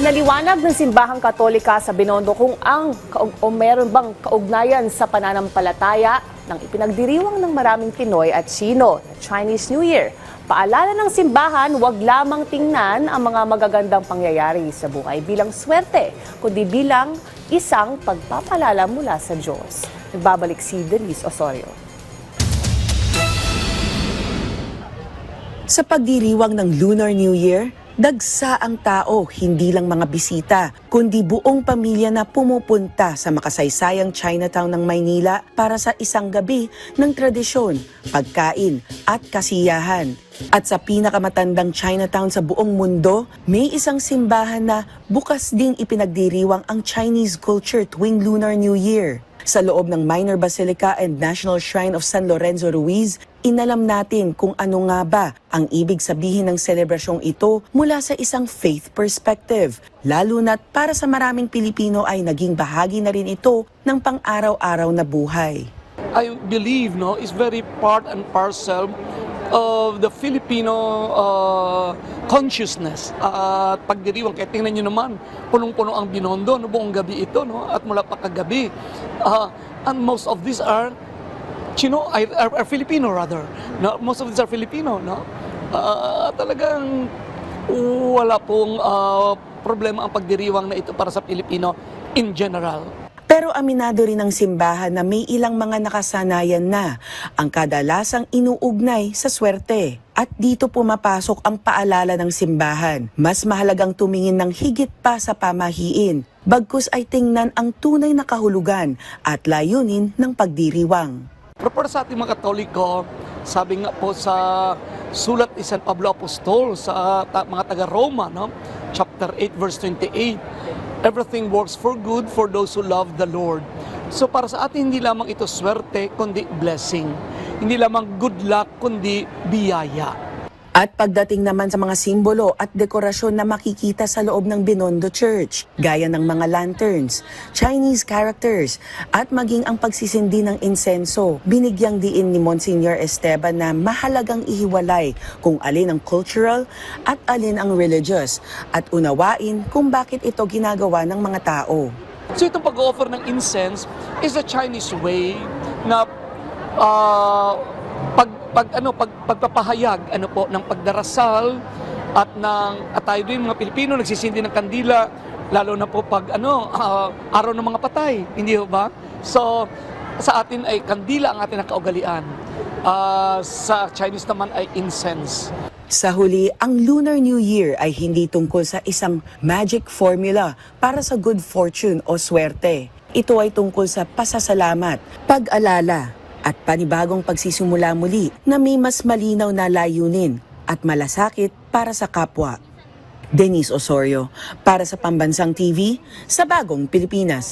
Pinaliwanag ng Simbahang Katolika sa Binondo kung meron bang kaugnayan sa pananampalataya ng ipinagdiriwang ng maraming Pinoy at Sino na Chinese New Year. Paalala ng simbahan, huwag lamang tingnan ang mga magagandang pangyayari sa buhay bilang swerte, kundi bilang isang pagpapalala mula sa Diyos. Nagbabalik si Denise Osorio. Sa pagdiriwang ng Lunar New Year, dagsa ang tao, hindi lang mga bisita, kundi buong pamilya na pumupunta sa makasaysayang Chinatown ng Maynila para sa isang gabi ng tradisyon, pagkain at kasiyahan. At sa pinakamatandang Chinatown sa buong mundo, may isang simbahan na bukas ding ipinagdiriwang ang Chinese culture tuwing Lunar New Year. Sa loob ng Minor Basilica and National Shrine of San Lorenzo Ruiz, inalam natin kung ano nga ba ang ibig sabihin ng selebrasyong ito mula sa isang faith perspective. Lalo na't para sa maraming Pilipino ay naging bahagi na rin ito ng pang-araw-araw na buhay. I believe is very part and parcel of the Filipino consciousness at pagdiriwang. Kaya tingnan nyo naman, punong-puno ang Binondo buong gabi ito, at mula pa kagabi. And most of these are Filipino rather. Most of these are Filipino. Talagang wala pong problema ang pagdiriwang na ito para sa Pilipino in general. Pero aminado rin ng simbahan na may ilang mga nakasanayan na ang kadalasang inuugnay sa swerte. At dito pumapasok ang paalala ng simbahan. Mas mahalagang tumingin ng higit pa sa pamahiin, bagkus ay tingnan ang tunay na kahulugan at layunin ng pagdiriwang. Pero para sa ating mga Katoliko, sabi nga po sa sulat ni San Pablo Apostol sa mga taga-Roma, chapter 8 verse 28, everything works for good for those who love the Lord. So para sa atin, hindi lamang ito swerte, kundi blessing. Hindi lamang good luck, kundi biyaya. At pagdating naman sa mga simbolo at dekorasyon na makikita sa loob ng Binondo Church, gaya ng mga lanterns, Chinese characters, at maging ang pagsisindi ng insenso, binigyang diin ni Monsignor Esteban na mahalagang ihiwalay kung alin ang cultural at alin ang religious, at unawain kung bakit ito ginagawa ng mga tao. So itong pag-offer ng incense is a Chinese way na pagpapahayag ng pagdarasal at tayo din mga Pilipino nagsisindi ng kandila, lalo na po pag araw ng mga patay, hindi ba? So sa atin ay kandila ang ating nakaugalian. Sa Chinese naman ay incense. Sa huli, ang Lunar New Year ay hindi tungkol sa isang magic formula para sa good fortune o swerte. Ito ay tungkol sa pasasalamat, pag-alala, at panibagong pagsisimula muli na may mas malinaw na layunin at malasakit para sa kapwa. Denise Osorio, para sa Pambansang TV, sa Bagong Pilipinas.